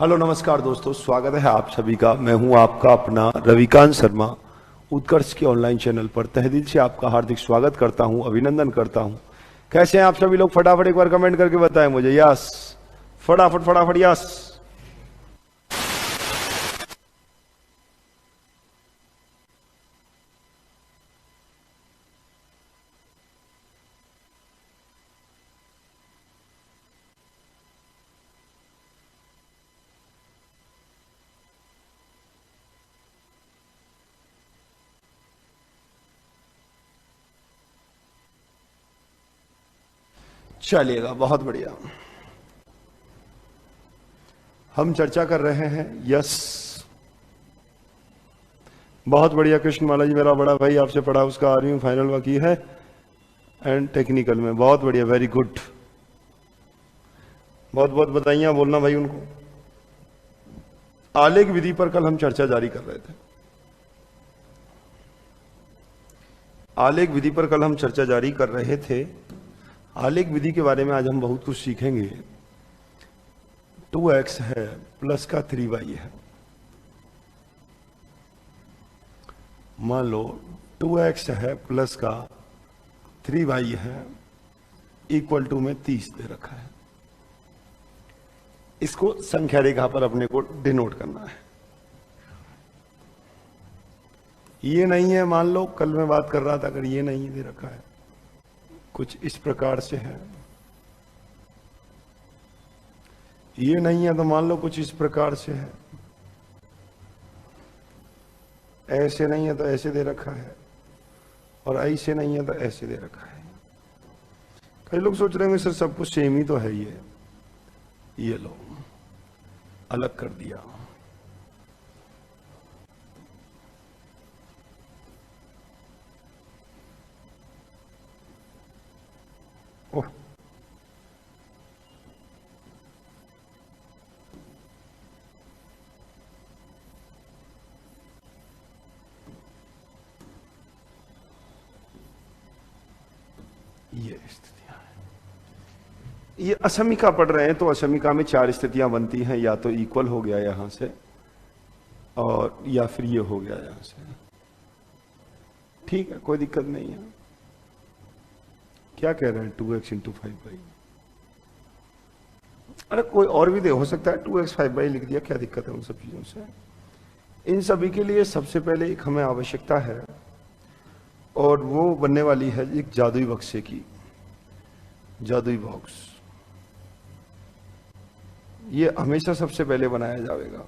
Hello नमस्कार दोस्तों, स्वागत है आप सभी का। मैं हूं आपका अपना रविकांत शर्मा। उत्कर्ष के ऑनलाइन चैनल पर तहे दिल से आपका हार्दिक स्वागत करता हूं, अभिनंदन करता हूं। कैसे हैं आप सभी लोग? फटाफट एक बार कमेंट करके बताएं मुझे। यस, फटाफट फटाफट यस। चलिएगा, बहुत बढ़िया। हम चर्चा कर रहे हैं यस। बहुत बढ़िया कृष्णमाला जी, मेरा बड़ा भाई, आपसे पढ़ा उसका 8वीं फाइनल बाकी है एंड टेक्निकल में। बहुत बढ़िया, वेरी गुड। बहुत बहुत बधाइयां बोलना भाई उनको। आलेख विधि पर कल हम चर्चा जारी कर रहे थे। आलेख विधि पर कल हम चर्चा जारी कर रहे थे। आलेख विधि के बारे में आज हम बहुत कुछ सीखेंगे। 2x है प्लस का 3y है। मान लो 2x है प्लस का 3y है, इक्वल टू में 30 दे रखा है। इसको संख्या रेखा पर अपने को डिनोट करना है। ये नहीं है, मान लो कल मैं बात कर रहा था, अगर ये नहीं दे रखा है, कुछ इस प्रकार से है। ये नहीं है तो मान लो कुछ इस प्रकार से है। ऐसे नहीं है तो ऐसे दे रखा है, और ऐसे नहीं है तो ऐसे दे रखा है। कई लोग सोच रहे होंगे सर सब कुछ सेम ही तो है। ये लो, अलग कर दिया। ओह, ये स्थितियां हैं। ये असमिका पढ़ रहे हैं तो असमिका में 4 स्थितियां बनती हैं। या तो इक्वल हो गया यहां से, और या फिर ये हो गया यहां से। ठीक है, कोई दिक्कत नहीं है। क्या कह रहे हैं 2x इंटू 5y? अरे कोई और भी दे, हो सकता है 2x 5y लिख दिया, क्या दिक्कत है उन सब चीजों से। इन सभी के लिए सबसे पहले एक हमें आवश्यकता है, और वो बनने वाली है एक जादुई बक्से की। जादुई बॉक्स ये हमेशा सबसे पहले बनाया जाएगा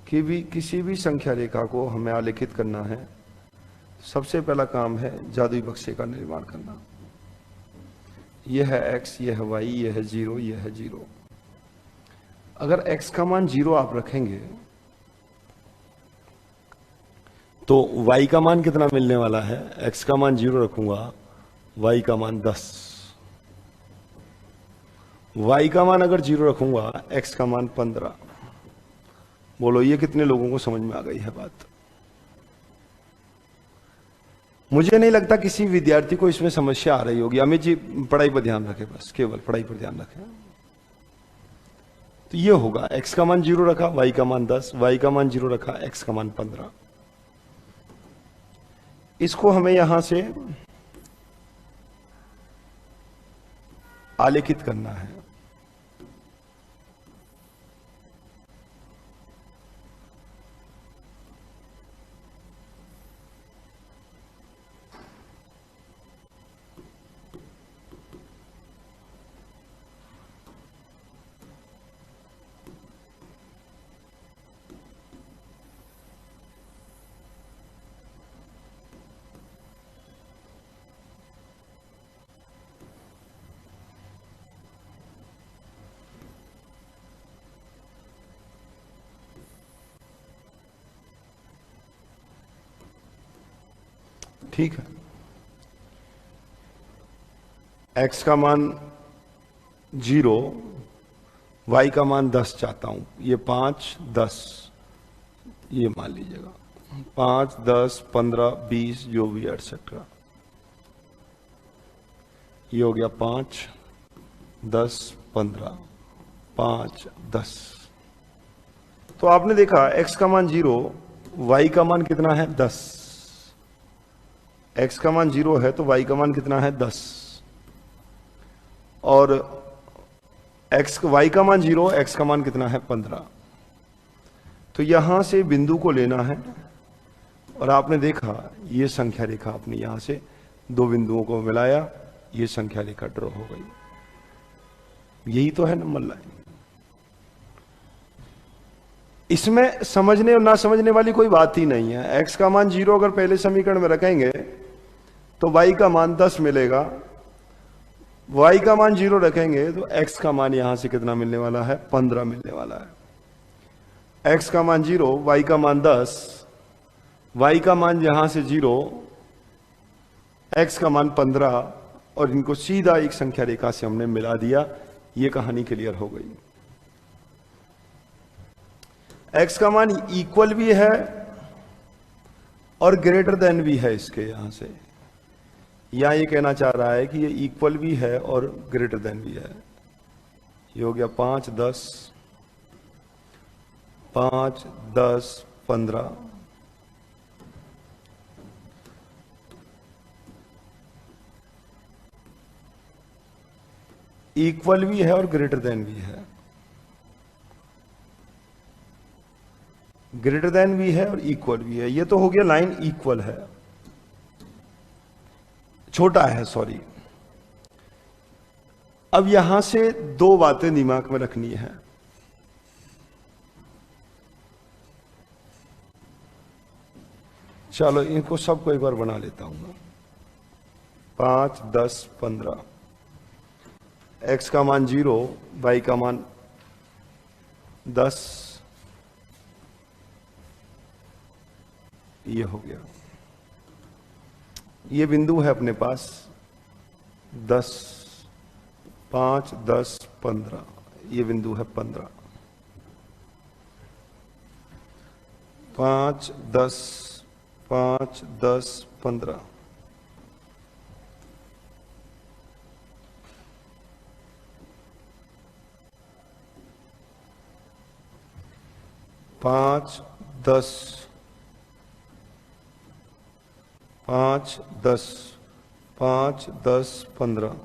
कि भी किसी भी संख्या रेखा को हमें आलेखित करना है। सबसे पहला काम है जादुई बक्से का निर्माण करना। यह है x, यह है y, यह है 0, यह है 0। अगर x का मान 0 आप रखेंगे तो y का मान कितना मिलने वाला है? x का मान 0 रखूंगा, y का मान 10। y का मान अगर 0 रखूंगा, x का मान 15। बोलो ये कितने लोगों को समझ में आ गई है बात? मुझे नहीं लगता किसी विद्यार्थी को इसमें समस्या आ रही होगी। अमित जी पढ़ाई पर ध्यान रखें, बस केवल पढ़ाई पर ध्यान रखें। तो ये होगा, x का मान 0 रखा, y का मान 10, y का मान 0 रखा, x का मान 15। इसको हमें यहां से आलेखित करना है। ठीक है, x का मान 0, y का मान 10 चाहता हूं। ये 5, 10, ये मान लीजिएगा 5, 10, 15, 20, जो भी एटसेट्रा। ये हो गया 5, 10, 15। 5, 10। तो आपने देखा x का मान 0, y का मान कितना है 10। x का मान 0 है तो y का मान कितना है 10, और y का मान 0, x का मान कितना है 15। तो यहां से बिंदु को लेना है, और आपने देखा ये संख्या रेखा अपनी यहां से दो बिंदुओं को मिलाया, ये संख्या रेखा ड्रॉ हो गई। यही तो है नंबर लाइन। इसमें समझने और ना समझने वाली कोई बात ही नहीं है। x का मान 0 अगर पहले समीकरण में रखेंगे तो y का मान 10 मिलेगा, y का मान 0 रखेंगे तो x का मान यहां से कितना मिलने वाला है 15 मिलने वाला है। x का मान 0, y का मान 10, y का मान यहां से 0, x का मान 15, और इनको सीधा एक संख्या रेखा से हमने मिला दिया। ये कहानी क्लियर हो गई। x का मान इक्वल भी है और ग्रेटर देन भी है इसके, यहां से यहां ये कहना चाह रहा है कि ये इक्वल भी है और ग्रेटर देन भी है। ये हो गया 5, 10, 5, 10, 15। इक्वल भी है और ग्रेटर देन भी है, ग्रेटर देन भी है और इक्वल भी है। ये तो हो गया लाइन इक्वल है, छोटा है, सॉरी। अब यहां से दो बातें दिमाग में रखनी है। चलो इनको सबको एक बार बना लेता हूं। 5, 10, 15। x का मान 0, y का मान 10, ये हो गया। ये बिंदु है अपने पास 10, 5, 10, 15। ये बिंदु है 15। 5, 10, 5, 10, 15। 5, 10, 5, 10, 5, 10, 15।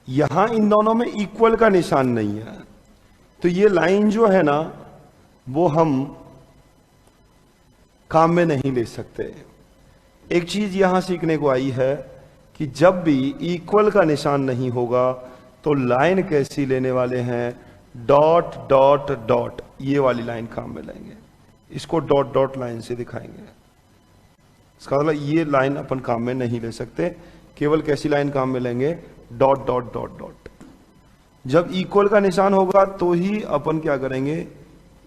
यहां इन दोनों में इक्वल का निशान नहीं है, तो ये लाइन जो है ना वो हम काम में नहीं ले सकते। एक चीज यहां सीखने को आई है कि जब भी इक्वल का निशान नहीं होगा तो लाइन कैसी लेने वाले हैं, डॉट डॉट डॉट, ये वाली लाइन काम में लेंगे। इसको डॉट डॉट लाइन से दिखाएंगे। इसका मतलब ये लाइन अपन काम में नहीं ले सकते, केवल कैसी लाइन काम में लेंगे, डॉट डॉट डॉट डॉट। जब इक्वल का निशान होगा तो ही अपन क्या करेंगे,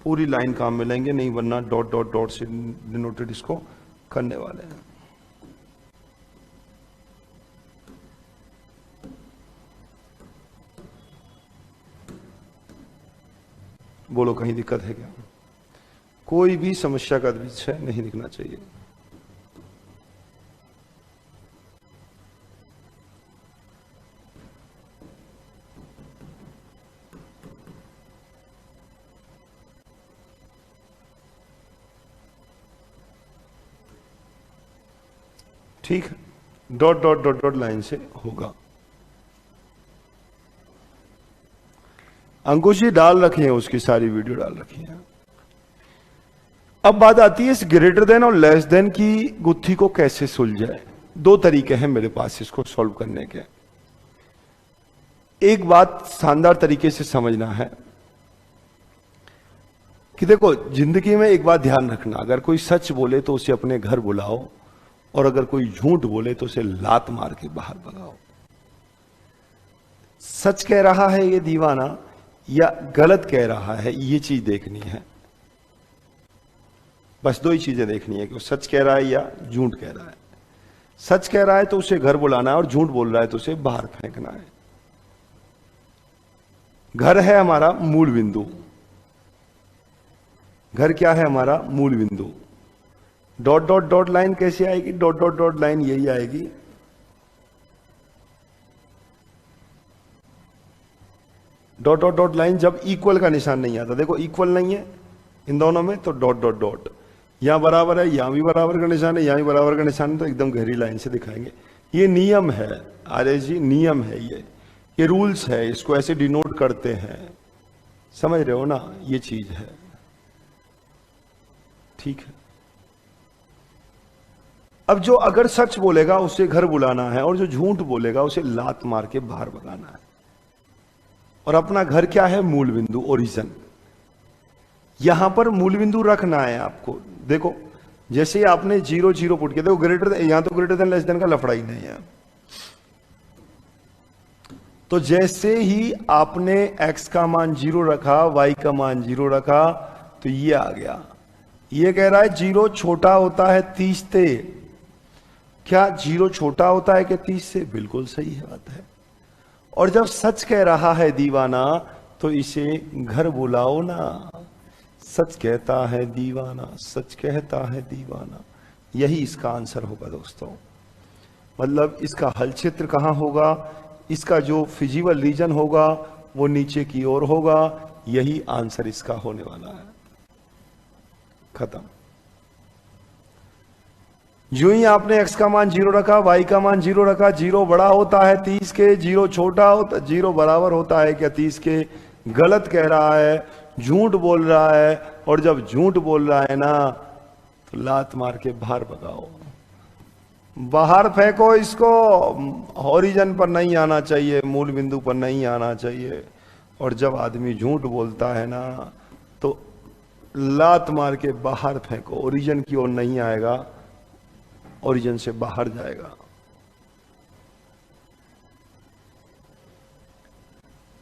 पूरी लाइन काम में लेंगे, नहीं वरना डॉट डॉट डॉट से डिनोटेड इसको करने वाले हैं। बोलो कहीं दिक्कत है क्या? कोई भी समस्या का विषय नहीं दिखना चाहिए। ठीक है, dot dot dot dot line से होगा। अंकुश जी डाल रखी है, उसकी सारी वीडियो डाल रखी है। अब बात आती है इस ग्रेटर देन और लेस देन की गुत्थी को कैसे सुलझाए। दो तरीके हैं मेरे पास इसको सॉल्व करने के। एक बात शानदार तरीके से समझना है कि देखो, जिंदगी में एक बात ध्यान रखना, अगर कोई सच बोले तो उसे अपने घर बुलाओ, और अगर कोई झूठ बोले तो उसे लात मार के बाहर भगाओ। सच कह रहा है ये दीवाना या गलत कह रहा है, ये चीज देखनी है। बस दो ही चीजें देखनी है कि वो सच कह रहा है या झूठ कह रहा है। सच कह रहा है तो उसे घर बुलाना है, और झूठ बोल रहा है तो उसे बाहर फेंकना है। घर है हमारा मूल बिंदु, घर क्या है हमारा? मूल बिंदु। डॉट डॉट डॉट लाइन कैसे आएगी? डॉट डॉट डॉट लाइन यही आएगी। डॉट डॉट डॉट लाइन जब इक्वल का निशान नहीं आता, देखो इक्वल नहीं है इन दोनों में, तो डॉट डॉट डॉट। यहां बराबर है, यहां भी बराबर का निशान है, यहां भी बराबर का निशान है, तो एकदम गहरी लाइन से दिखाएंगे। ये नियम है आर्यस जी, नियम है ये रूल्स है, इसको ऐसे डिनोट करते हैं। समझ रहे हो ना? ये चीज है, ठीक है। अब जो अगर सच बोलेगा उसे घर बुलाना है, और जो झूठ बोलेगा उसे लात मार के बाहर भगाना है। और अपना घर क्या है? मूल बिंदु, ओरिजिन। यहां पर मूल बिंदु रखना है आपको। देखो जैसे ही आपने 0 0 पुट किया, देखो ग्रेटर, यहां तो ग्रेटर देन लेस देन का लफड़ा ही नहीं है। तो जैसे ही आपने x का मान 0 रखा, y का मान 0 रखा, तो ये आ गया। ये कह रहा है 0 छोटा होता है 30 से। क्या 0 छोटा होता है क्या 30 से? बिल्कुल सही है बात है। और जब सच कह रहा है दीवाना, तो इसे घर बुलाओ ना। सच कहता है दीवाना, सच कहता है दीवाना। यही इसका आंसर होगा दोस्तों। मतलब इसका हल क्षेत्र कहां होगा? इसका जो फिजिबल रीजन होगा वो नीचे की ओर होगा। यही आंसर इसका होने वाला है। खत्म। जो ही आपने x का मान 0 रखा, y का मान 0 रखा, 0 बड़ा होता है 30 के, 0 छोटा होता, 0 बराबर होता है क्या 30 के? गलत कह रहा है, झूठ बोल रहा है। और जब झूठ बोल रहा है ना, तो लात मार के बाहर भगाओ, बाहर फेंको इसको। ओरिजिन पर नहीं आना चाहिए, मूल बिंदु पर नहीं आना चाहिए। और जब आदमी झूठ बोलता है ना, तो लात मार के बाहर फेंको, ओरिजिन की ओर नहीं आएगा, ओरिजिन से बाहर जाएगा।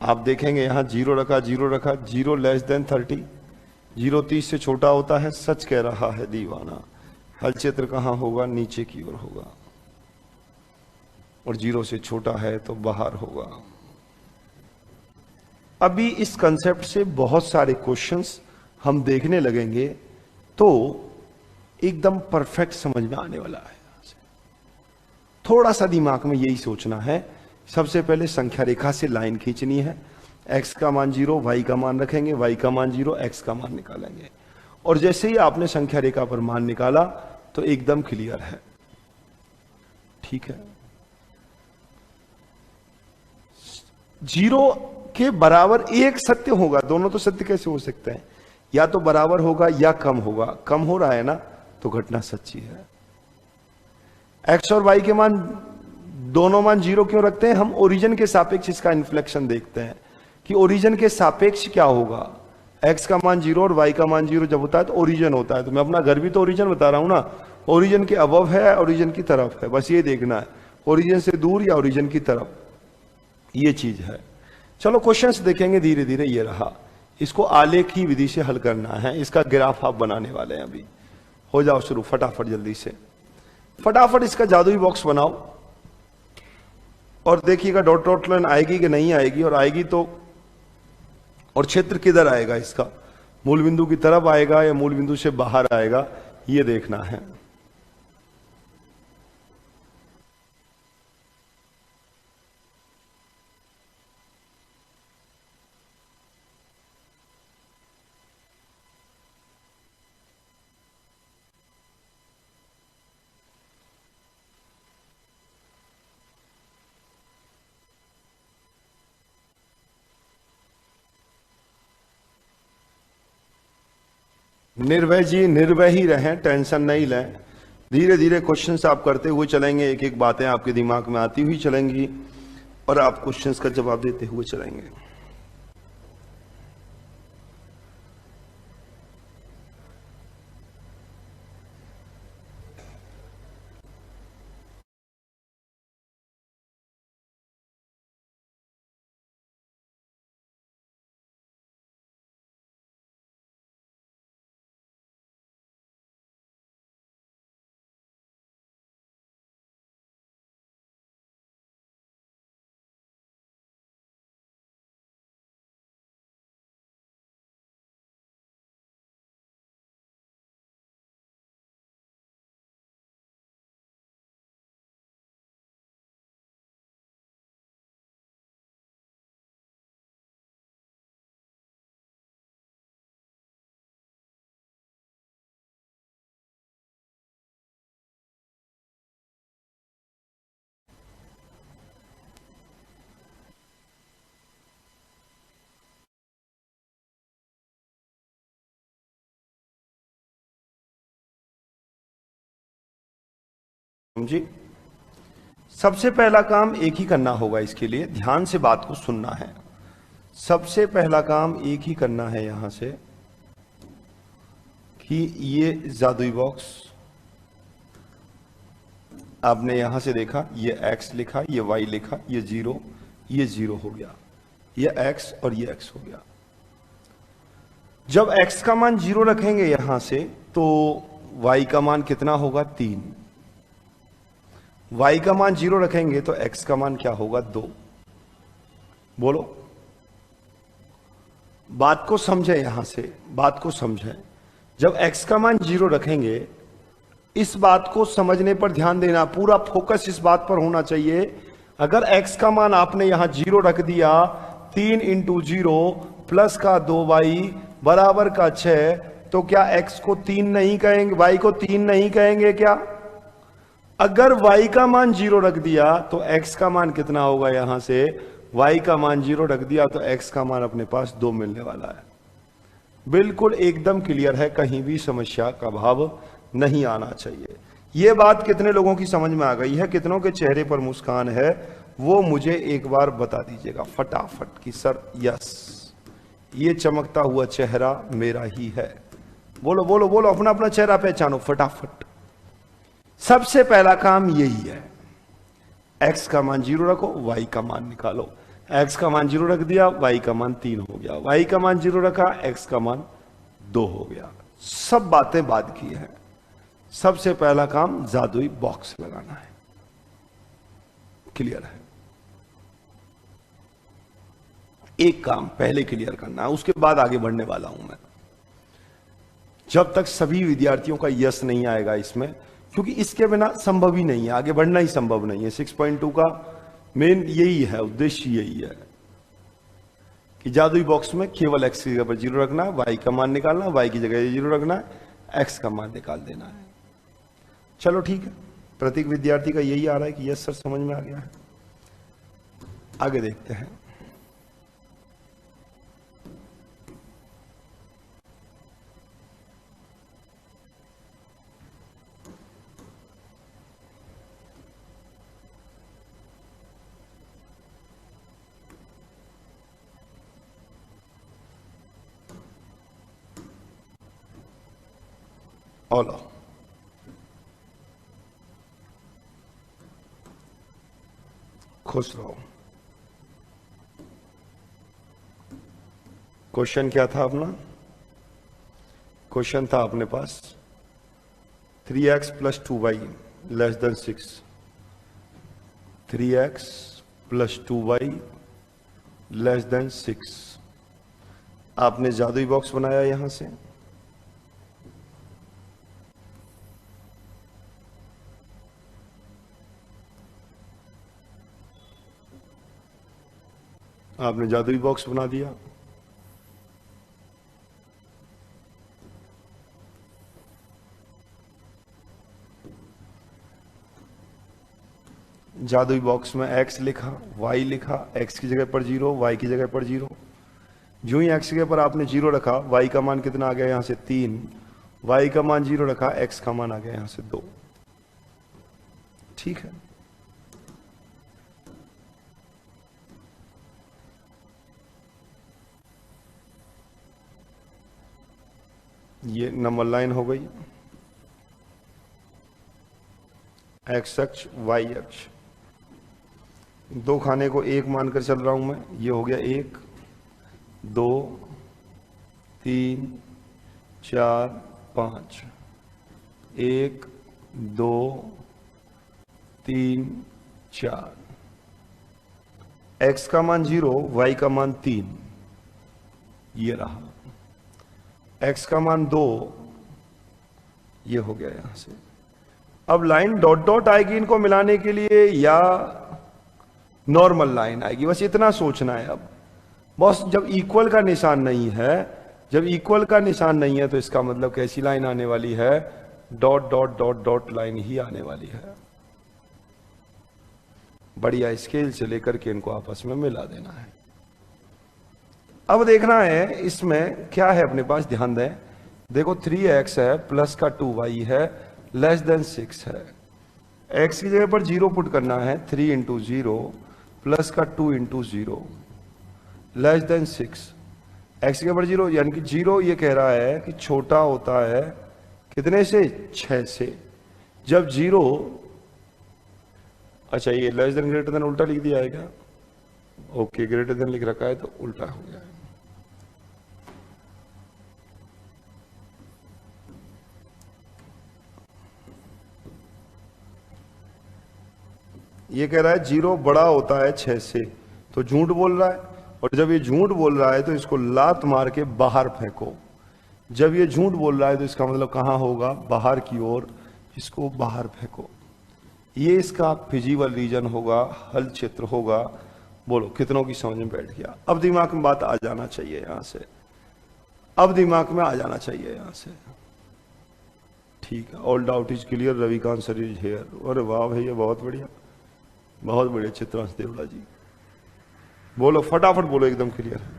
आप देखेंगे यहां 0 रखा, 0 रखा, 0 लेस देन 30, 0 30 से छोटा होता है, सच कह रहा है दीवाना। हल क्षेत्र कहां होगा? नीचे की ओर होगा। और 0 से छोटा है तो बाहर होगा। अभी इस कंसेप्ट से बहुत सारे क्वेश्चंस हम देखने लगेंगे, तो एकदम परफेक्ट समझ में आने वाला है। थोड़ा सा दिमाग में यही सोचना है। सबसे पहले संख्या रेखा से लाइन खींचनी है। x का मान 0, y का मान रखेंगे, y का मान 0, x का मान निकालेंगे। और जैसे ही आपने संख्या रेखा पर मान निकाला, तो एकदम क्लियर है, ठीक है। 0 के बराबर एक सत्य होगा। दोनों तो सत्य कैसे हो सकते हैं? या तो बराबर होगा या कम होगा। कम हो रहा है ना, तो घटना सच्ची है। x और y के मान, दोनों मान 0 क्यों रखते हैं? हम ओरिजिन के सापेक्ष इसका इन्फ्लेक्शन देखते हैं कि ओरिजिन के सापेक्ष क्या होगा। x का मान 0 और y का मान 0 जब होता है तो ओरिजिन होता है। तो मैं अपना घर भी तो ओरिजिन बता रहा हूं ना। ओरिजिन के अबव है, ओरिजिन की तरफ है, बस ये देखना है, ओरिजिन से दूर या ओरिजिन की तरफ, ये चीज है। चलो क्वेश्चंस देखेंगे धीरे धीरे। ये रहा, इसको आलेख की विधि से हल करना है। इसका ग्राफ आप बनाने वाले हैं अभी। हो जाओ शुरू फटाफट, जल्दी से फटाफट इसका जादुई बॉक्स बनाओ। और देखिएगा डॉट डॉट लाइन आएगी कि नहीं आएगी, और आएगी तो, और क्षेत्र किधर आएगा इसका? मूल बिंदु की तरफ आएगा या मूल बिंदु से बाहर आएगा, ये देखना है। निर्भय जी, निर्भय ही रहें, टेंशन नहीं लें। धीरे धीरे क्वेश्चंस आप करते हुए चलेंगे, एक एक बातें आपके दिमाग में आती हुई चलेंगी, और आप क्वेश्चंस का जवाब देते हुए चलेंगे। समझी? सबसे पहला काम एक ही करना होगा, इसके लिए ध्यान से बात को सुनना है। सबसे पहला काम एक ही करना है यहां से कि ये जादुई बॉक्स आपने यहां से देखा, ये x लिखा, ये y लिखा, ये जीरो हो गया, ये x और ये x हो गया। जब x का मान 0 रखेंगे यहां से तो y का मान कितना होगा? 3। y का मान 0 रखेंगे तो x का मान क्या होगा? 2। बोलो, बात को समझे, यहां से बात को समझे। जब x का मान 0 रखेंगे, इस बात को समझने पर ध्यान देना, पूरा फोकस इस बात पर होना चाहिए। अगर x का मान आपने यहां 0 रख दिया, 3 इंटू 0 प्लस का 2y बराबर का 6, तो क्या x को 3 नहीं कहेंगे? y को 3 नहीं कहेंगे क्या? अगर y का मान 0 रख दिया तो x का मान कितना होगा? यहां से y का मान 0 रख दिया तो x का मान अपने पास 2 मिलने वाला है। बिल्कुल एकदम क्लियर है, कहीं भी समस्या का भाव नहीं आना चाहिए। यह बात कितने लोगों की समझ में आ गई है? कितनों के चेहरे पर मुस्कान है? वो मुझे एक बार बता दीजिएगा फटाफट कि सर यस, ये चमकता हुआ चेहरा मेरा ही है। बोलो बोलो बोलो, अपना अपना चेहरा पहचानो फटाफट। सबसे पहला काम यही है, x का मान 0 रखो, y का मान निकालो। x का मान 0 रख दिया, y का मान 3 हो गया, y का मान 0 रखा, x का मान 2 हो गया। सब बातें बाद की हैं। सबसे पहला काम जादुई बॉक्स लगाना है। क्लियर है? एक काम पहले क्लियर करना है, उसके बाद आगे बढ़ने वाला हूं मैं। जब तक सभी विद्यार्थियों का यस नहीं आएगा इसमें, क्योंकि इसके बिना संभव ही नहीं है, आगे बढ़ना ही संभव नहीं है। 6.2 का मेन यही है, उद्देश्य यही है कि जादुई बॉक्स में केवल x की जगह पर 0 रखना है, y का मान निकालना है, y की जगह 0 रखना है, x का मान निकाल देना है। चलो ठीक है, प्रत्येक विद्यार्थी का यही आ रहा है कि यस सर समझ में आ गया है। आगे देखते हैं। ओलो, खुश रहो। क्वेश्चन क्या था अपना? क्वेश्चन था अपने पास 3x plus 2y less than 6। 3x plus 2y less than 6। आपने जादुई बॉक्स बनाया यहां से, आपने जादुई बॉक्स बना दिया। जादुई बॉक्स में x लिखा, y लिखा, x की जगह पर 0, y की जगह पर 0। जो ही x की जगह पर आपने 0 रखा, y का मान कितना आ गया यहां से 3, y का मान 0 रखा, x का मान आ गया यहां से 2। ठीक है? ये नंबर लाइन हो गई, x अक्ष y अक्ष। दो खाने को एक मानकर चल रहा हूं मैं। ये हो गया 1 2 3 4 5। 1 2 3 4। x का मान 0, y का मान 3, ये रहा। x का मान 2, ये हो गया यहां से। अब लाइन डॉट डॉट आएगी इनको मिलाने के लिए या नॉर्मल लाइन आएगी, बस इतना सोचना है। अब बस जब इक्वल का निशान नहीं है, जब इक्वल का निशान नहीं है तो इसका मतलब कैसी लाइन आने वाली है? Dot dot dot dot line ही आने वाली है। बढ़िया स्केल से लेकर के इनको आपस में मिला देना है। अब देखना है इसमें क्या है अपने पास, ध्यान दें। देखो 3x है प्लस का 2y है लेस देन 6 है। x की जगह पर 0 पुट करना है, 3 इंटू 0 प्लस का 2 इंटू 0 लेस देन 6। x की जगह पर 0 यानी कि 0 ये कह रहा है कि छोटा होता है कितने से, 6 से। जब 0, अच्छा ये लेस देन ग्रेटर देन उल्टा लिख दिया है क्या? ओके, ग्रेटर देन लिख रखा है तो उल्टा हो गया है। ये कह रहा है 0 बड़ा होता है 6 से, तो झूठ बोल रहा है। और जब ये झूठ बोल रहा है तो इसको लात मार के बाहर फेंको। जब ये झूठ बोल रहा है तो इसका मतलब कहां होगा, बाहर की ओर, इसको बाहर फेंको। ये इसका फिजिकल रीजन होगा, हल क्षेत्र होगा। बोलो कितनों की समझ में बैठ गया? अब दिमाग में बात आ जाना चाहिए यहां से, अब दिमाग में आ जाना चाहिए यहां से। ठीक है, all doubt is clear, Ravikant sir is here. अरे वाह भैया, बहुत बढ़िया, बहुत बढ़िया चित्रांश देवड़ा जी। बोलो फटाफट बोलो, एकदम क्लियर है।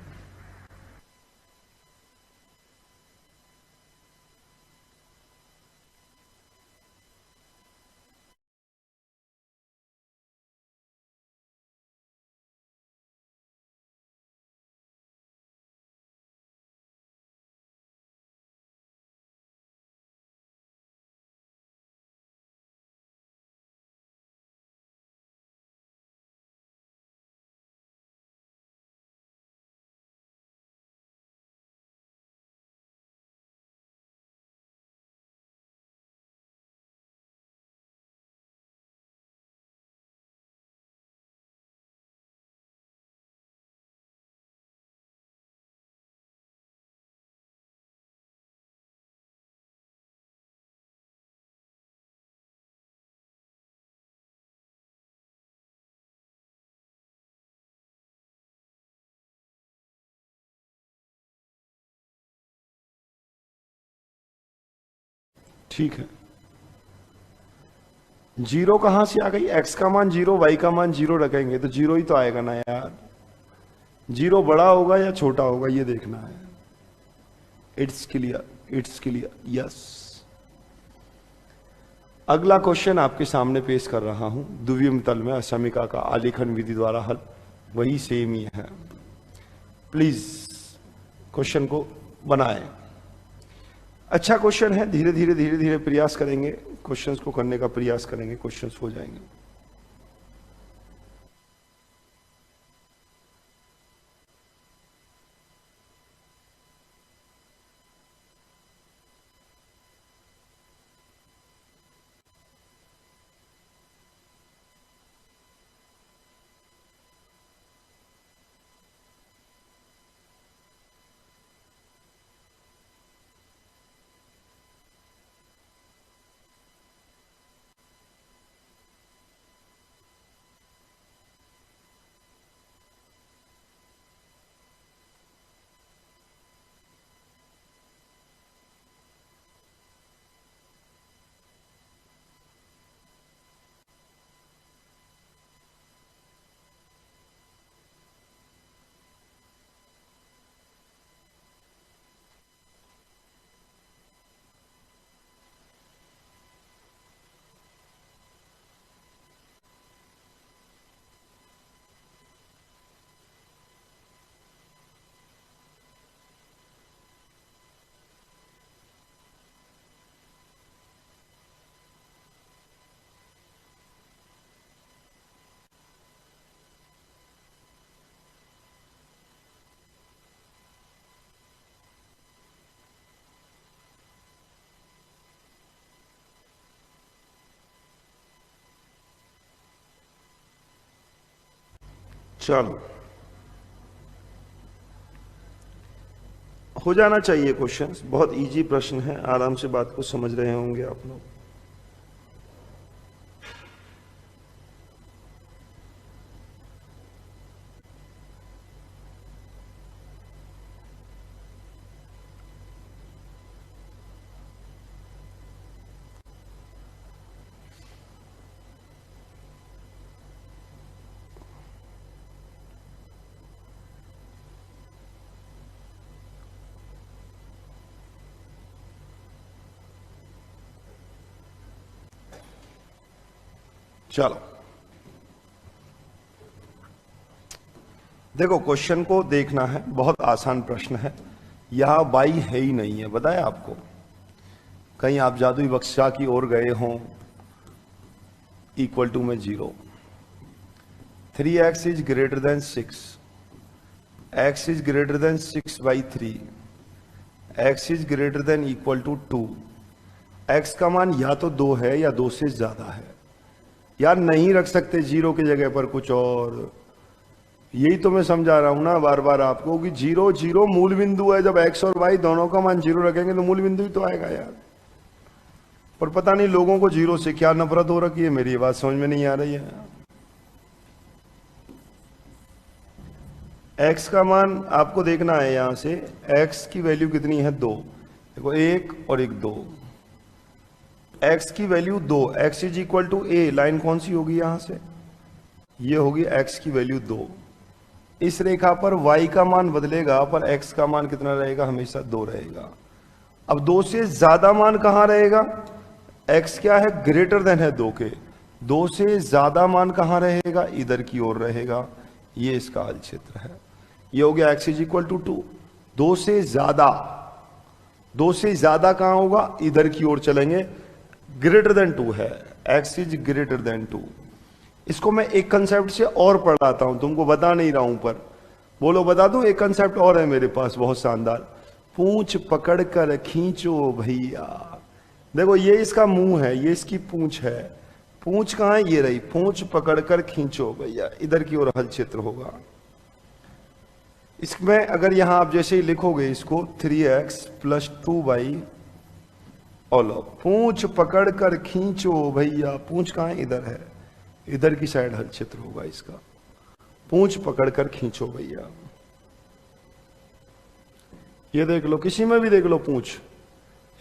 ठीक है, जीरो कहां से आ गई? एक्स का मान 0, वाई का मान 0 रखेंगे तो 0 ही तो आएगा ना यार। 0 बड़ा होगा या छोटा होगा ये देखना है। It's clear, it's clear, yes. अगला क्वेश्चन आपके सामने पेश कर रहा हूं, द्विविम तल में असमिका का आलेखन विधि द्वारा हल, वही सेम ही है। प्लीज क्वेश्चन को बनाएं। अच्छा क्वेश्चन है, धीरे धीरे धीरे धीरे प्रयास करेंगे, क्वेश्चंस को करने का प्रयास करेंगे, क्वेश्चंस हो जाएंगे। चलो, हो जाना चाहिए क्वेश्चंस, बहुत इजी प्रश्न है, आराम से बात को समझ रहे होंगे आप लोग। चलो देखो, क्वेश्चन को देखना है, बहुत आसान प्रश्न है। यहां y है ही नहीं है, बताया आपको। कहीं आप जादुई बक्सा की ओर गए हों, इक्वल टू में 0, 3x is greater than 6, x is greater than 6/3, x is greater than equal to 2। x का मान या तो 2 है या 2 से ज्यादा है। यार नहीं रख सकते 0 की जगह पर कुछ और। यही तो मैं समझा रहा हूं ना बार बार आपको कि 0 0 मूल बिंदु है। जब x और y दोनों का मान 0 रखेंगे तो मूल बिंदु ही तो आएगा यार। पर पता नहीं लोगों को 0 से क्या नफरत हो रखी है, मेरी बात समझ में नहीं आ रही है। x का मान आपको देखना है, यहां से x की वैल्यू कितनी है 2। देखो 1 और 1 2, x की value 2, x is equal to a। Line कौन सी होगी यहां से, ये होगी x की वैल्यू 2। इस रेखा पर y का मान बदलेगा पर x का मान कितना रहेगा, हमेशा 2 रहेगा। अब 2 से ज्यादा मान कहां रहेगा, x क्या है, ग्रेटर देन है 2 के। 2 से ज्यादा मान कहां रहेगा, इधर की ओर रहेगा। ये इसका हल क्षेत्र है। ये हो गया x इज इक्वल टू 2। 2 से ज्यादा, 2 से ज्यादा कहां होगा, इधर की ओर चलेंगे। ग्रेटर देन 2 है, x इज ग्रेटर देन 2। इसको मैं एक कंसेप्ट से और पढ़ाता हूं, तुमको बता नहीं रहा हूं, पर बोलो बता दूं। एक कंसेप्ट और है मेरे पास बहुत शानदार। पूंछ पकड़ कर खींचो भैया। देखो ये इसका मुंह है, ये इसकी पूंछ है। पूंछ कहां है, ये रही। पूंछ पकड़ कर खींचो भैया, इधर की ओर हल क्षेत्र होगा। इसमें अगर यहां आप जैसे ही लिखोगे इसको 3x + 2y, और पूंछ पकड़ कर खींचो भैया। पूंछ कहां है, इधर है, इधर की साइड हल क्षेत्र होगा इसका। पूंछ पकड़कर खींचो भैया। ये देख लो, किसी में भी देख लो पूंछ,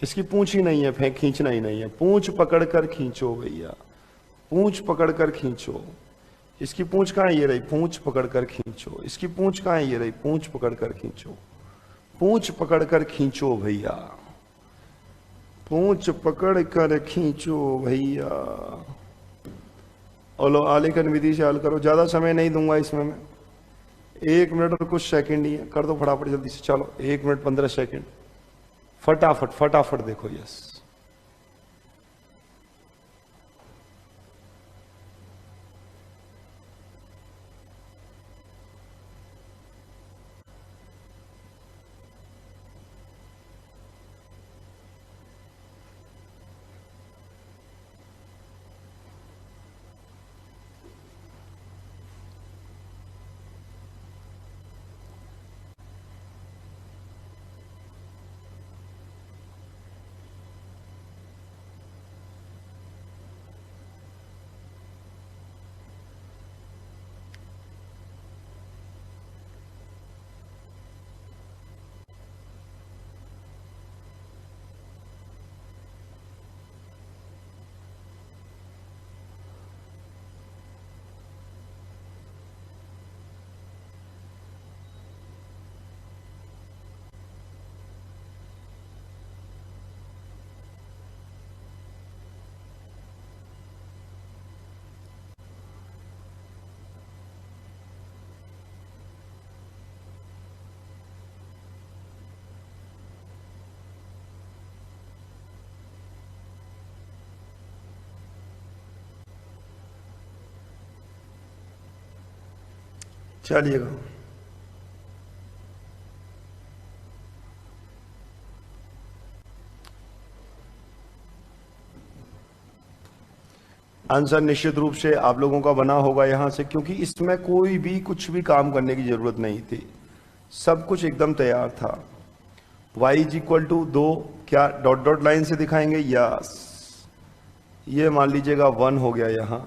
इसकी पूंछ ही नहीं है, फेंक खींचना ही नहीं है। पूंछ पकड़कर खींचो भैया, पूंछ पकड़कर खींचो। इसकी पूंछ कहां है, ये रही। पूंछ पकड़कर खींचो। इसकी पूंछ कहां है, ये रही। पूंछ पकड़कर खींचो। पूंछ पकड़कर खींचो भैया, पूंछ पकड़कर खींचो भैया। और लो आलेखन विधि से हल करो। ज्यादा समय नहीं दूंगा इसमें मैं, 1 मिनट और कुछ सेकंड ही है। कर दो फटाफट जल्दी से। चलो 1 मिनट 15 सेकंड, फटाफट फटाफट देखो। यस, चलिएगा। आंसर निश्चित रूप से आप लोगों का बना होगा यहां से, क्योंकि इसमें कोई भी कुछ भी काम करने की जरूरत नहीं थी। सब कुछ एकदम तैयार था। y इज इक्वल टू 2, क्या डॉट डॉट लाइन से दिखाएंगे, यस। ये मान लीजिएगा 1 हो गया यहां।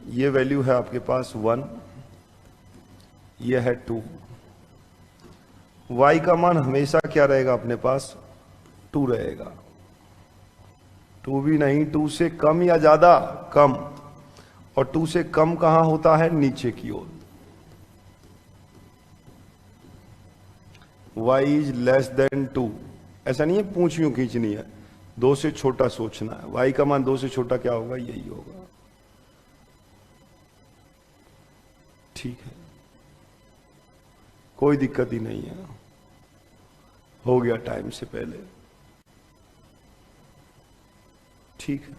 ये वैल्यू है आपके पास 1, ये है 2। y का मान हमेशा क्या रहेगा अपने पास, 2 रहेगा। 2 भी नहीं, 2 से कम या ज्यादा, कम। और 2 से कम कहां होता है, नीचे की ओर। y is less then 2। ऐसा नहीं है पूंछ यूं खींचनी है, 2 से छोटा सोचना है। y का मान 2 से छोटा क्या होगा, यही होगा। ठीक है, कोई दिक्कत ही नहीं है, हो गया टाइम से पहले। ठीक है,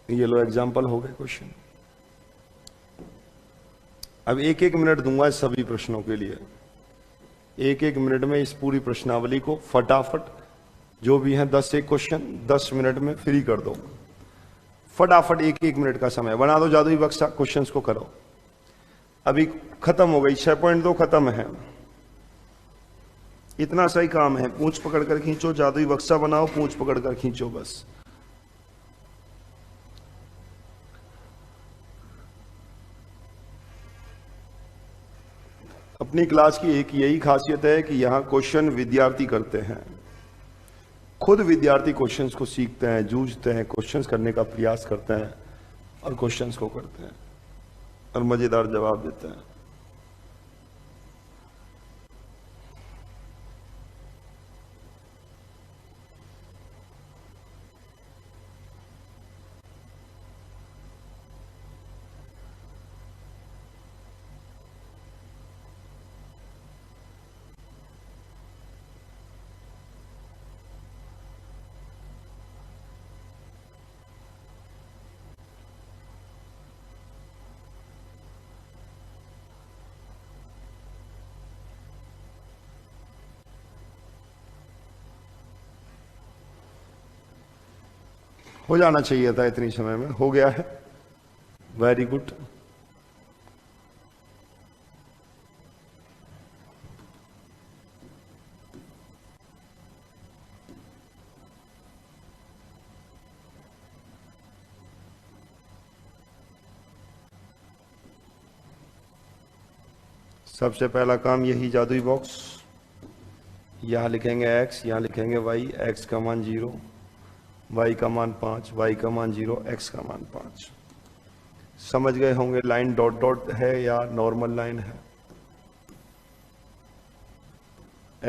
ये लो एग्जाम्पल हो गए क्वेश्चन। अब 1-1 मिनट दूंगा इस सभी प्रश्नों के लिए। 1-1 मिनट में इस पूरी प्रश्नावली को फटाफट, जो भी है 10 से क्वेश्चन 10 मिनट में फ्री कर दो। फटाफट 1-1 मिनट का समय बना दो, जादुई बक्सा क्वेश्चंस को करो। अभी खत्म हो गई, 6.2 खत्म है। इतना सही काम है, पूंछ पकड़ कर खींचो, जादुई बक्सा बनाओ, पूंछ पकड़ कर खींचो बस। अपनी क्लास की एक यही खासियत है कि यहां क्वेश्चन विद्यार्थी करते हैं, खुद विद्यार्थी क्वेश्चंस को सीखते हैं, जूझते हैं, क्वेश्चंस करने का प्रयास करते हैं और क्वेश्चंस को करते हैं और मजेदार जवाब देते हैं। हो जाना चाहिए था इतनी समय में, हो गया है, वेरी गुड। सबसे पहला काम यही जादुई बॉक्स, यहां लिखेंगे x, यहां लिखेंगे y, x का मान 0, y का मान 5, y का मान 0, x का मान 5। समझ गए होंगे लाइन डॉट डॉट है या नॉर्मल लाइन है।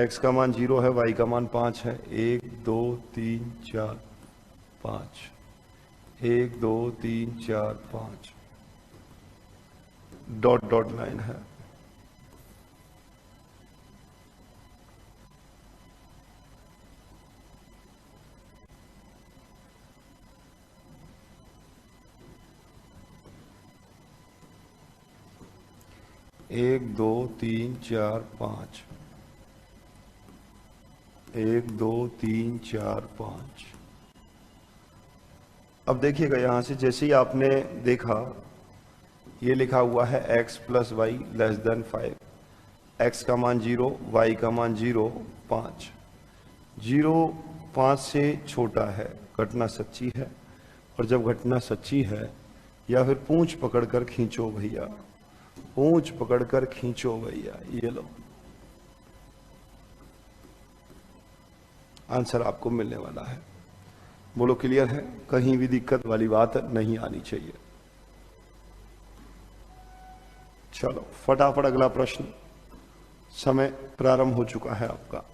x का मान 0 है, y का मान 5 है। 1 2 3 4 5, 1 2 3 4 5, डॉट डॉट लाइन है। एक 2 3 4 5, 1 2 3 4 5। अब देखिएगा यहां से, जैसे ही आपने देखा ये लिखा हुआ है x plus y less than 5, x का मान 0, y का मान 0, 5। 0 5 से छोटा है, घटना सच्ची है। और जब घटना सच्ची है, या फिर पूंछ पकड़कर खींचो भैया, पूंछ पकड़कर खींचो भैया, ये लो आंसर आपको मिलने वाला है। बोलो क्लियर है, कहीं भी दिक्कत वाली बात नहीं आनी चाहिए। चलो फटाफट अगला प्रश्न, समय प्रारंभ हो चुका है आपका।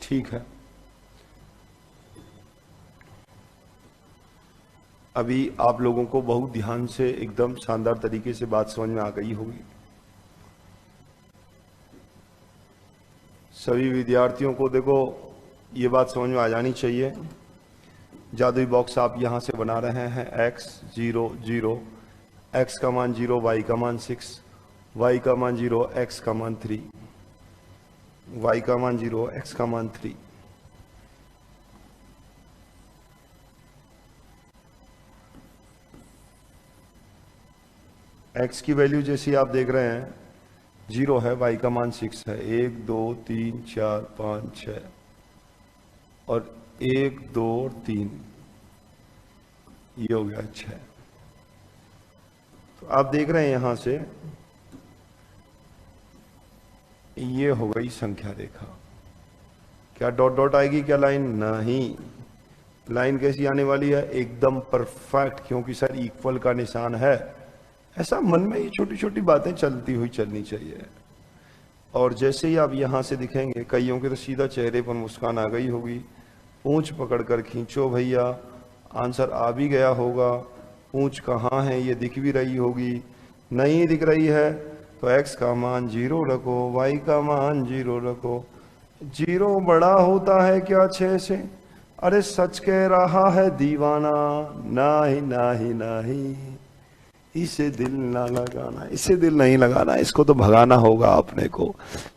ठीक है, अभी आप लोगों को बहुत ध्यान से एकदम शानदार तरीके से बात समझ में आ गई होगी। सभी विद्यार्थियों को देखो ये बात समझ में आ जानी चाहिए। जादुई बॉक्स आप यहां से बना रहे हैं, x 0 0, x का मान 0, y का मान 6, y का मान 0, x का मान 3, y का मान 0, x का मान 3। x की वैल्यू जैसी आप देख रहे हैं 0 है, y का मान 6 है, 1 2 3 4 5 6 और 1 2 और 3, ये हो गया 6। तो आप देख रहे हैं यहां से ये हो गई संख्या रेखा। क्या डॉट डॉट आएगी क्या लाइन? नहीं। लाइन कैसी आने वाली है? एकदम परफेक्ट, क्योंकि सर इक्वल का निशान है। ऐसा मन में ये छोटी छोटी बातें चलती हुई चलनी चाहिए। और जैसे ही आप यहां से दिखेंगे, कईयों के तो सीधा चेहरे पर मुस्कान आ गई होगी। पूंछ पकड़कर खींचो भैया, आंसर आ भी गया होगा। पूंछ कहाँ है ये दिख भी रही होगी। नहीं दिख रही है तो x का मान 0 रखो, y का मान 0 रखो। 0 बड़ा होता है क्या 6 से? अरे सच कह रहा है दीवाना, नाही नाही नाही, इसे दिल ना लगाना, इसे दिल नहीं लगाना, इसको तो भगाना होगा अपने को।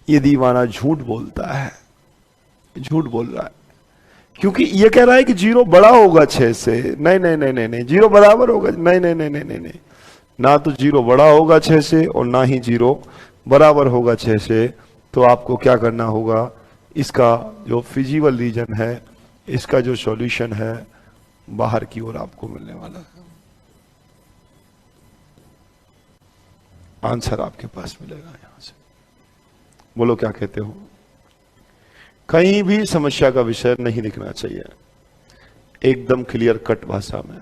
ये दीवाना झूठ बोलता है, झूठ बोल रहा है, क्योंकि ये कह रहा है कि 0 बड़ा होगा 6 से। नहीं नहीं नहीं नहीं नहीं, 0 बराबर होगा, नहीं नहीं नहीं नहीं नहीं नहीं, ना तो 0 बड़ा होगा 6 से और ना ही 0 बराबर होगा 6 से। तो आपको क्या करना होगा, इसका जो फिजिबल रीजन है, इसका जो सॉल्यूशन है, बाहर की ओर आपको मिलने वाला है। आंसर आपके पास मिलेगा यहां से। बोलो क्या कहते हो? कहीं भी समस्या का विषय नहीं दिखना चाहिए, एकदम क्लियर कट भाषा में।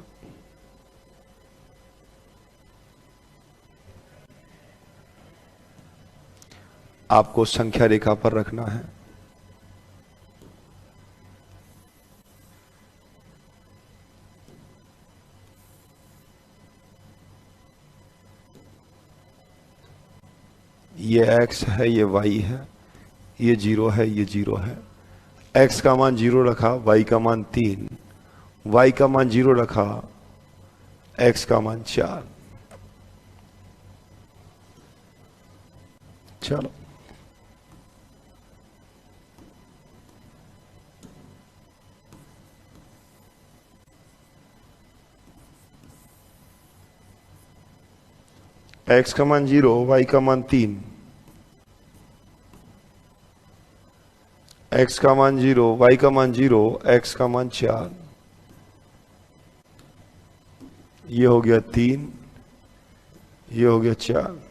आपको संख्या रेखा पर रखना है। ये x है, ये y है, ये 0 है, ये 0 है। x का मान 0 रखा, y का मान 3, y का मान 0 रखा, x का मान 4। चलो, x का मान 0, y का मान 3, x का मान 0, y का मान 0, x का मान 4। ये हो गया 3, ये हो गया 4।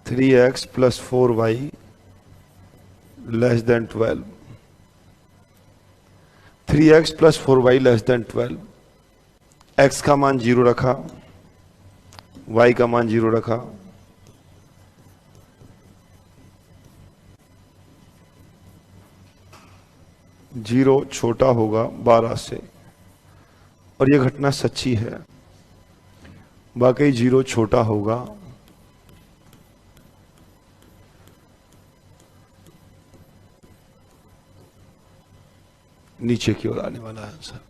Three x plus 4y less than 12। 3x plus 4y less than 12। x का मान 0 रखा, y का मान 0 रखा, जीरो छोटा होगा 12 से। और यह घटना सच्ची है, वाकई 0 छोटा होगा। नीचे की ओर आने वाला है आंसर।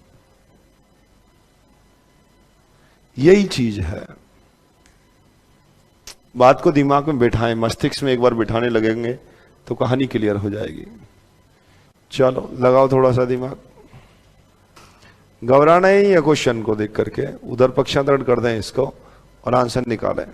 यही चीज है, बात को दिमाग में बैठाएं, मस्तिष्क में एक बार बिठाने लगेंगे तो कहानी क्लियर हो जाएगी। चलो लगाओ थोड़ा सा दिमाग। घबराना ही है क्वेश्चन को देख करके, उधर पक्षांतरण कर दें इसको और आंसर निकालें।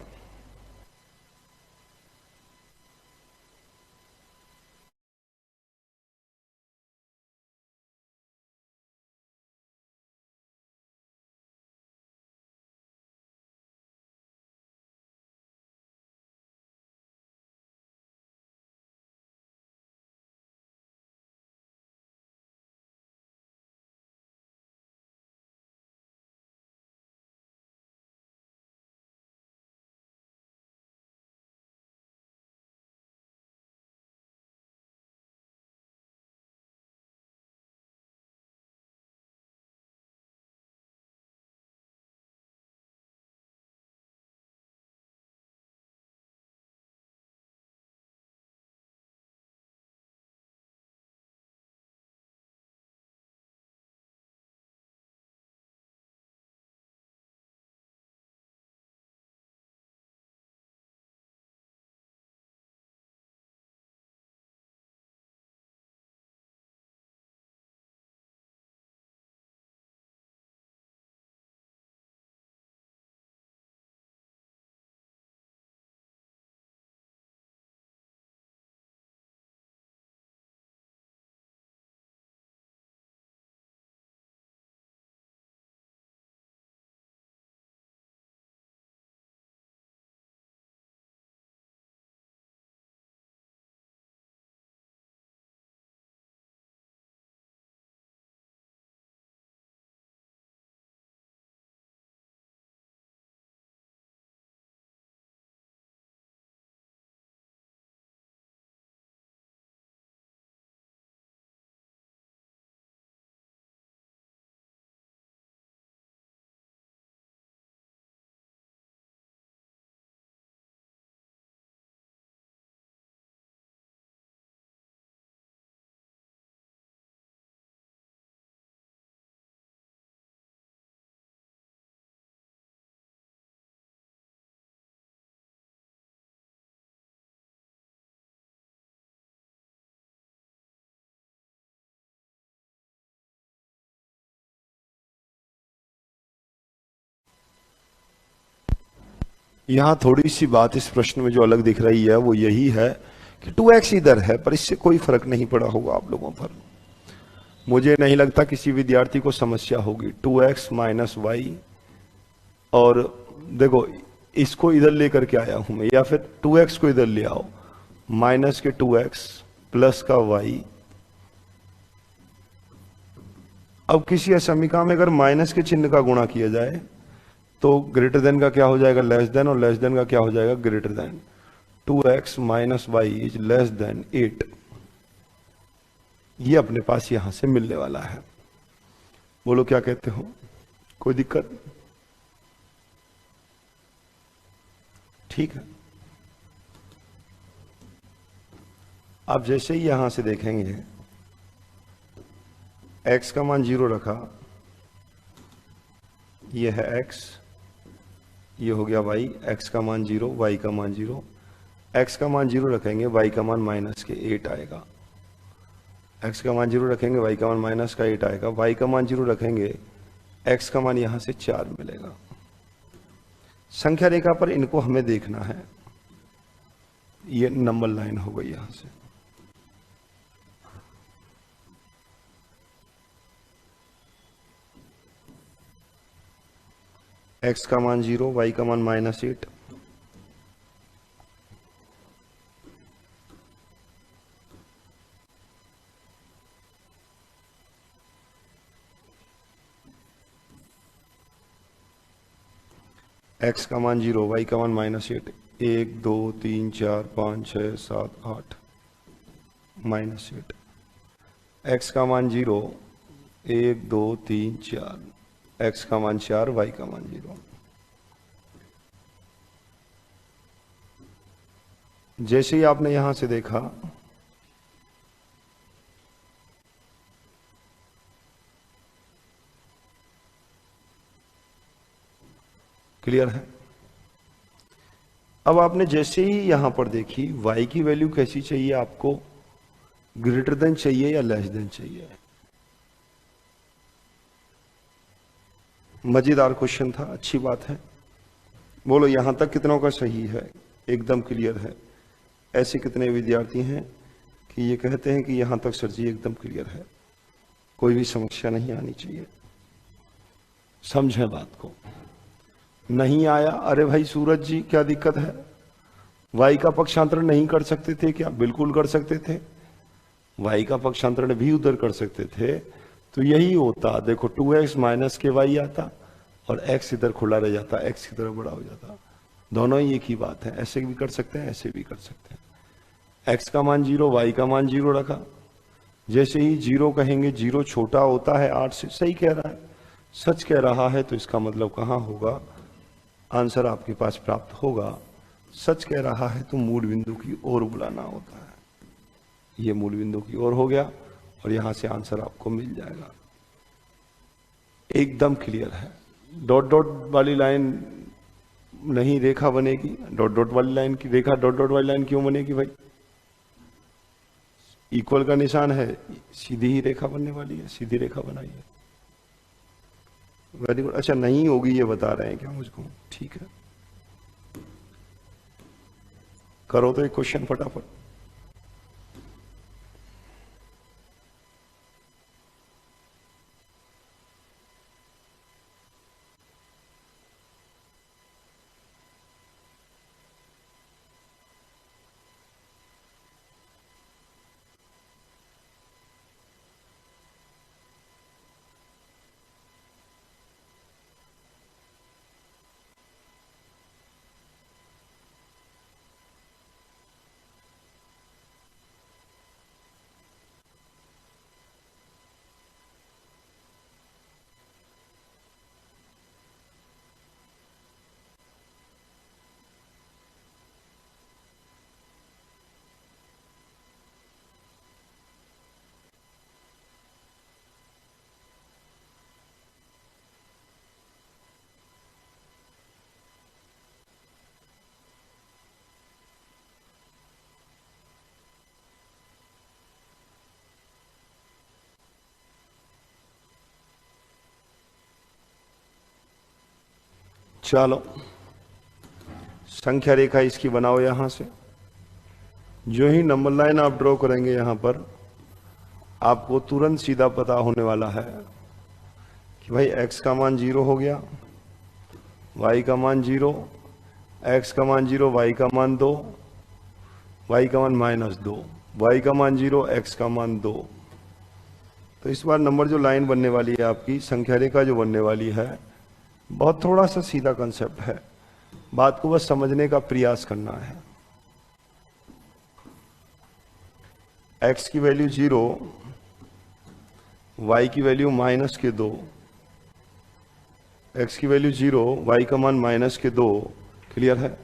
यहां थोड़ी सी बात इस प्रश्न में जो अलग दिख रही है वो यही है कि 2x इधर है, पर इससे कोई फर्क नहीं पड़ा होगा आप लोगों पर। मुझे नहीं लगता किसी विद्यार्थी को समस्या होगी 2x माइनस वाई। और देखो, इसको इधर लेकर के आया हूं मैं, या फिर 2x को इधर ले आओ, माइनस के 2x प्लस का y। अब किसी असमीका में अगर माइनस के चिन्ह का गुणा किया जाए तो ग्रेटर देन का क्या हो जाएगा, लेस देन, और लेस देन का क्या हो जाएगा, greater than. 2x minus y is less than 8। ये अपने पास यहां से मिलने वाला है। बोलो क्या कहते हो, कोई दिक्कत? ठीक है। आप जैसे ही यहां से देखेंगे x का मान 0 रखा, ये है x, ये हो गया y, x का मान 0, y का मान 0, x का मान 0 रखेंगे, y का मान माइनस के 8 आएगा। x का मान 0 रखेंगे, y का मान माइनस का 8 आएगा। y का मान 0 रखेंगे, x का मान यहां से 4 मिलेगा। संख्या रेखा पर इनको हमें देखना है। ये नंबर लाइन हो गई यहां से। x का मान 0, y का मान माइनस 8। x का मान 0, y का मान माइनस 8। 1 2 3 4 5 6 7 8 माइनस 8। x का मान 0, 1 2 3 4, x का मान 4, y का मान 0। जैसे ही आपने यहां से देखा, क्लियर है? अब आपने जैसे ही यहां पर देखी, y की वैल्यू कैसी चाहिए आपको, ग्रेटर देन चाहिए या लेस देन चाहिए? मजेदार क्वेश्चन था, अच्छी बात है। बोलो यहां तक कितनों का सही है, एकदम क्लियर है? ऐसे कितने विद्यार्थी हैं कि ये कहते हैं कि यहां तक सर जी एकदम क्लियर है, कोई भी समस्या नहीं आनी चाहिए? समझें बात को। नहीं आया, अरे भाई सूरज जी क्या दिक्कत है, वाई का पक्षांतरण नहीं कर सकते थे क्या? बिल्कुल कर सकते थे, वाई का पक्षांतरण भी उधर कर सकते थे। तो यही होता, देखो 2x माइनस के वाई आता और x इधर खुला रह जाता, x की तरफ बड़ा हो जाता। दोनों ही एक ही बात है, ऐसे भी कर सकते हैं, ऐसे भी कर सकते हैं। x का मान 0, y का मान 0 रखा। जैसे ही 0 कहेंगे, 0 छोटा होता है 8 से, सही कह रहा है, सच कह रहा है, तो इसका मतलब कहां होगा, आंसर आपके पास प्राप्त होगा। सच कह रहा है तो मूल बिंदु की ओर बुलाना होता है। ये मूल बिंदु की ओर हो गया और यहां से आंसर आपको मिल जाएगा। एकदम क्लियर है। डॉट डॉट वाली लाइन नहीं, रेखा बनेगी। डॉट डॉट वाली लाइन की रेखा, डॉट डॉट वाली लाइन क्यों बनेगी भाई? इक्वल का निशान है, सीधी ही रेखा बनने वाली है, सीधी रेखा बनाइए। Very good. अच्छा नहीं होगी ये बता रहे हैं क्या मुझको? ठीक है, करो तो एक क्वेश्चन फटाफट। चलो संख्या रेखा इसकी बनाओ यहां से। जो ही नंबर लाइन आप ड्रॉ करेंगे यहां पर, आपको तुरंत सीधा पता होने वाला है कि भाई x का मान 0 हो गया, y का मान 0, x का मान 0, y का मान 2, y का मान -2, y का मान 0, x का मान 2। तो इस बार नंबर जो लाइन बनने वाली है आपकी, संख्या रेखा जो बनने वाली है, बहुत थोड़ा सा सीधा कंसेप्ट है, बात को बस समझने का प्रयास करना है। x की वैल्यू 0, y की वैल्यू -2, x की वैल्यू 0, y का मान -2। क्लियर है?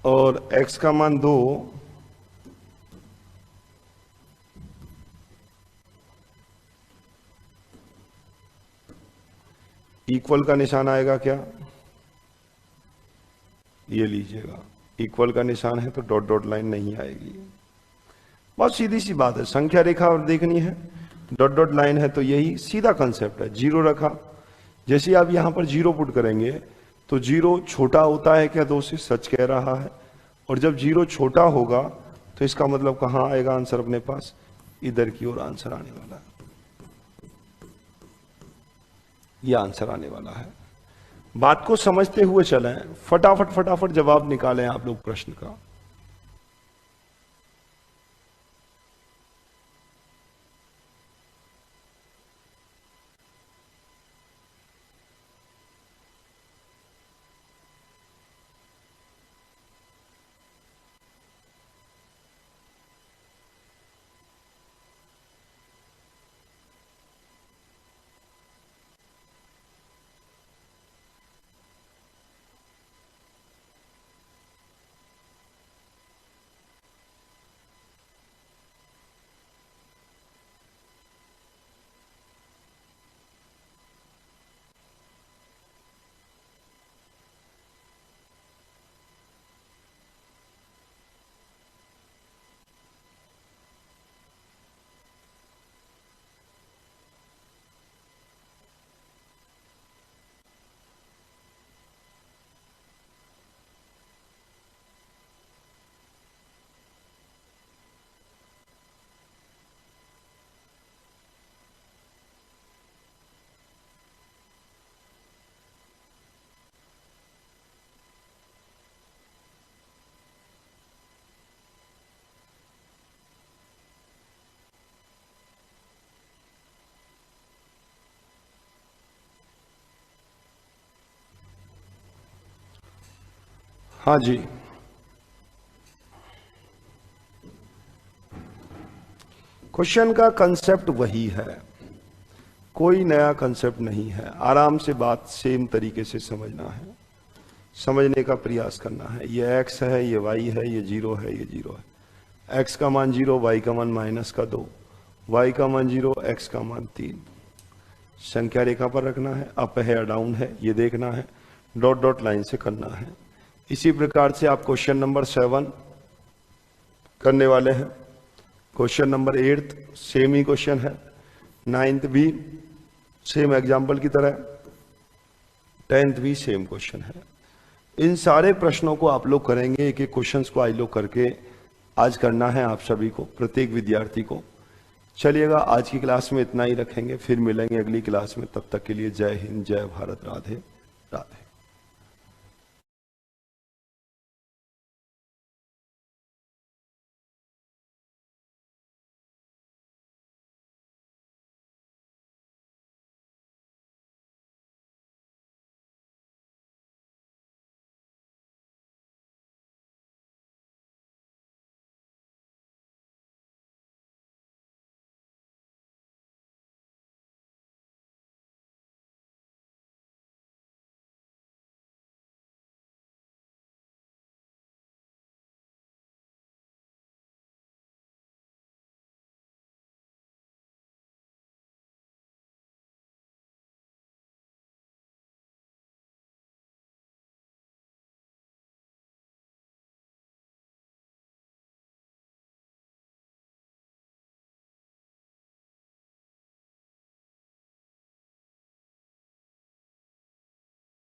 और x का मान 2, इक्वल का निशान आएगा क्या? ये लीजिएगा, इक्वल का निशान है तो डॉट डॉट लाइन नहीं आएगी। बहुत सीधी सी बात है, संख्या रेखा और देखनी है, डॉट डॉट लाइन है तो यही सीधा कंसेप्ट है। 0 रखा, जैसे आप यहां पर 0 पुट करेंगे तो 0 छोटा होता है क्या 2 से? सच कह रहा है। और जब 0 छोटा होगा तो इसका मतलब कहां आएगा आंसर अपने पास? इधर की ओर आंसर आने वाला है, यह आंसर आने वाला है। बात को समझते हुए चलें, फटाफट फटाफट जवाब निकालें आप लोग प्रश्न का। हाँ जी, क्वेश्चन का कंसेप्ट वही है, कोई नया कंसेप्ट नहीं है। आराम से बात सेम तरीके से समझना है, समझने का प्रयास करना है। ये x है, ये y है, ये 0 है, ये 0 है। x का मान 0, y का मान -2, y का मान 0, x का मान 3। संख्या रेखा पर रखना है, अप है या डाउन है ये देखना है, डॉट डॉट लाइन से करना है। इसी प्रकार से आप क्वेश्चन नंबर 7 करने वाले हैं। क्वेश्चन नंबर 8 सेम ही क्वेश्चन है, 9th भी सेम एग्जाम्पल की तरह, 10th भी सेम क्वेश्चन है। इन सारे प्रश्नों को आप लोग करेंगे, एक एक क्वेश्चंस को आज लोग करके आज करना है आप सभी को, प्रत्येक विद्यार्थी को। चलिएगा, आज की क्लास में इतना ही रखेंगे, फिर मिलेंगे अगली क्लास में। तब तक के लिए जय हिंद, जय भारत, राधे राधे।